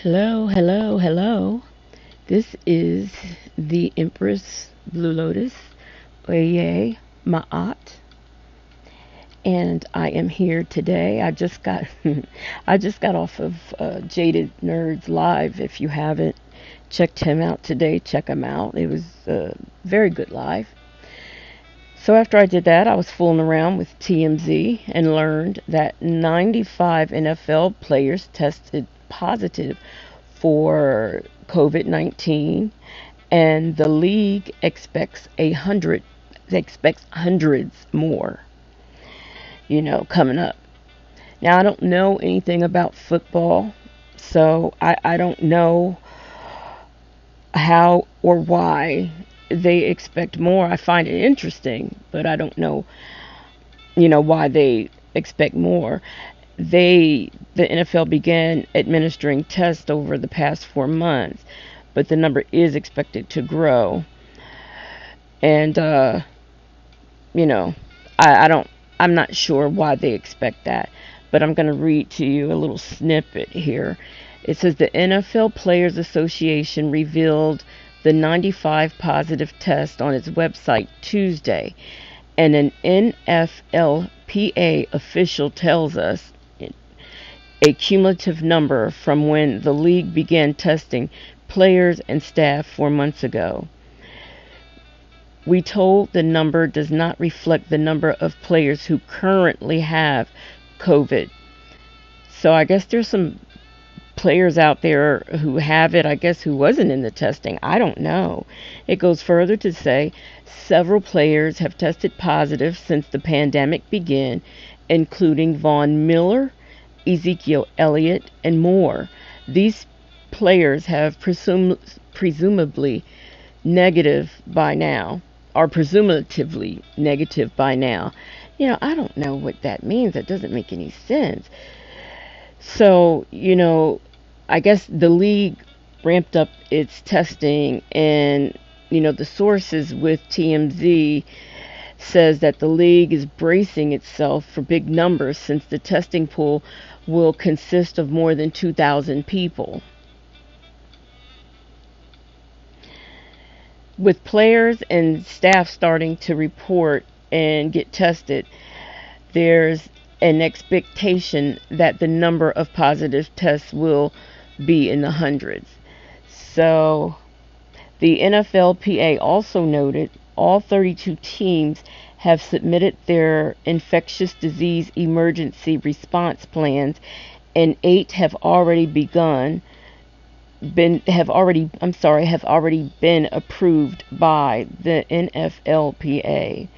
Hello, hello, hello. This is the Empress Blu-Lotus, Oye Ma'at, and I am here today. I just got I just got off of Jaded Nerds Live. If you haven't checked him out today, check him out. It was a very good live. So after I did that, I was fooling around with TMZ and learned that 95 NFL players tested positive for COVID-19, and the league expects hundreds more, coming up. Now I don't know anything about football, so I don't know how or why they expect more. I find it interesting, but I don't know, why they expect more. The NFL began administering tests over the past 4 months, but the number is expected to grow. And you know, I don't, I'm not sure why they expect that, but I'm going to read to you a little snippet here. It says the NFL Players Association revealed the 95 positive test on its website Tuesday, and an NFLPA official tells us a cumulative number from when the league began testing players and staff 4 months ago. We told the number does not reflect the number of players who currently have COVID. So I guess there's some players out there who have it, I guess, who wasn't in the testing. I don't know. It goes further to say several players have tested positive since the pandemic began, including Von Miller, Ezekiel Elliott, and more. These players have presumably negative by now, or presumably negative by now. I don't know what that means. That doesn't make any sense. So, I guess the league ramped up its testing, and, the sources with TMZ says that the league is bracing itself for big numbers since the testing pool will consist of more than 2,000 people. With players and staff starting to report and get tested, there's an expectation that the number of positive tests will be in the hundreds. So, the NFLPA also noted all 32 teams have submitted their infectious disease emergency response plans, and 8 have already been approved by the NFLPA.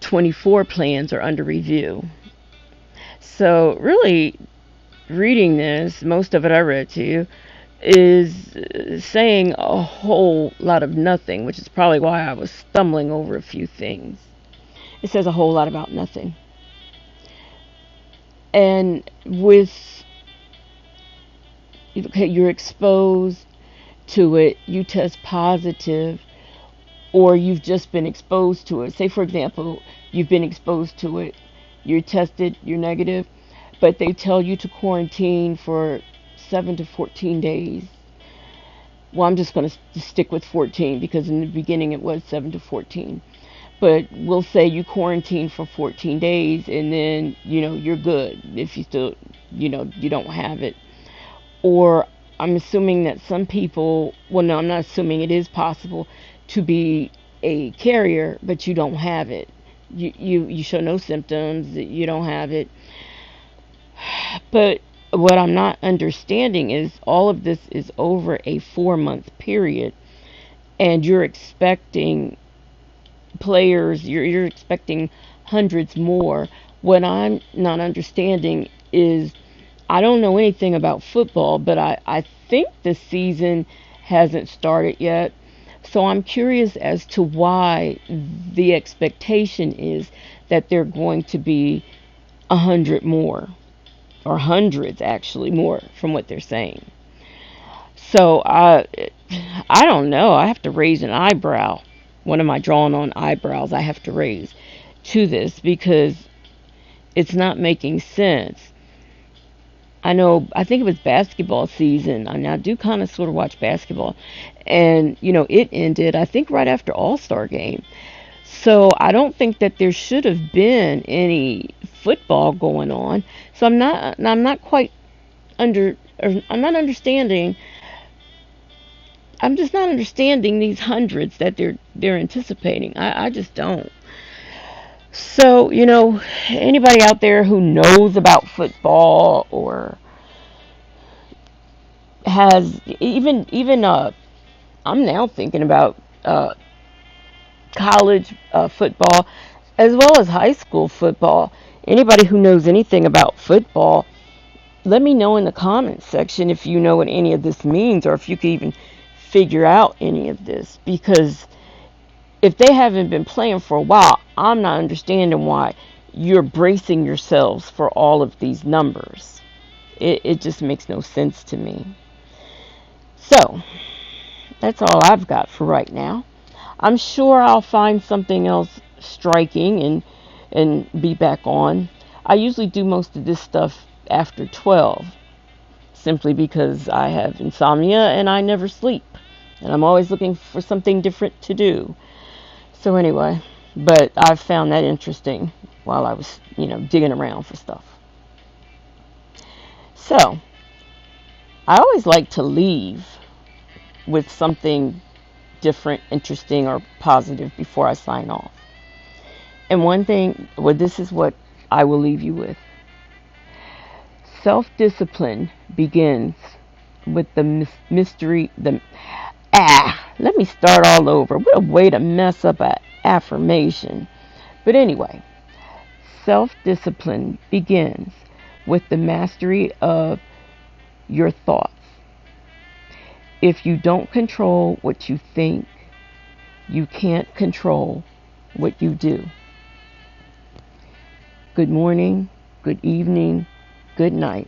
24 plans are under review. So really, reading this, most of it I read to you, is saying a whole lot of nothing, which is probably why I was stumbling over a few things. It says a whole lot about nothing. And okay, you're exposed to it, you test positive, or you've just been exposed to it. Say, for example, you've been exposed to it, you're tested, you're negative, but they tell you to quarantine for 7 to 14 days. Well, I'm just going to stick with 14 because in the beginning it was 7 to 14. But we'll say you quarantine for 14 days, and then, you're good if you still, you don't have it. Or I'm assuming that some people, well, no, I'm not assuming, it is possible to be a carrier, but you don't have it. You show no symptoms, you don't have it. But what I'm not understanding is all of this is over a 4 month period, and you're expecting players, you're expecting hundreds more. What I'm not understanding is, I don't know anything about football, but I think the season hasn't started yet. So I'm curious as to why the expectation is that they're going to be 100 more, or hundreds actually more from what they're saying. So I don't know. I have to raise an eyebrow. One of my drawn on eyebrows I have to raise to this, because it's not making sense. I think it was basketball season. I mean, I do kind of sort of watch basketball. And, it ended, I think, right after All-Star game. So I don't think that there should have been any football going on. So I'm not quite under, or I'm not understanding. I'm just not understanding these hundreds that they're anticipating. I just don't. So, anybody out there who knows about football or has even I'm now thinking about college football as well as high school football. Anybody who knows anything about football, let me know in the comments section if you know what any of this means or if you can even figure out any of this, because if they haven't been playing for a while, I'm not understanding why you're bracing yourselves for all of these numbers. It just makes no sense to me. So, that's all I've got for right now. I'm sure I'll find something else striking and be back on. I usually do most of this stuff after 12, simply because I have insomnia and I never sleep. And I'm always looking for something different to do. So anyway, but I found that interesting while I was, digging around for stuff. So, I always like to leave with something different, interesting, or positive before I sign off. And one thing, well, this is what I will leave you with. Self-discipline begins with the mystery, let me start all over. What a way to mess up an affirmation. But anyway, self-discipline begins with the mastery of your thoughts. If you don't control what you think, you can't control what you do. Good morning, good evening, good night,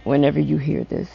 whenever you hear this.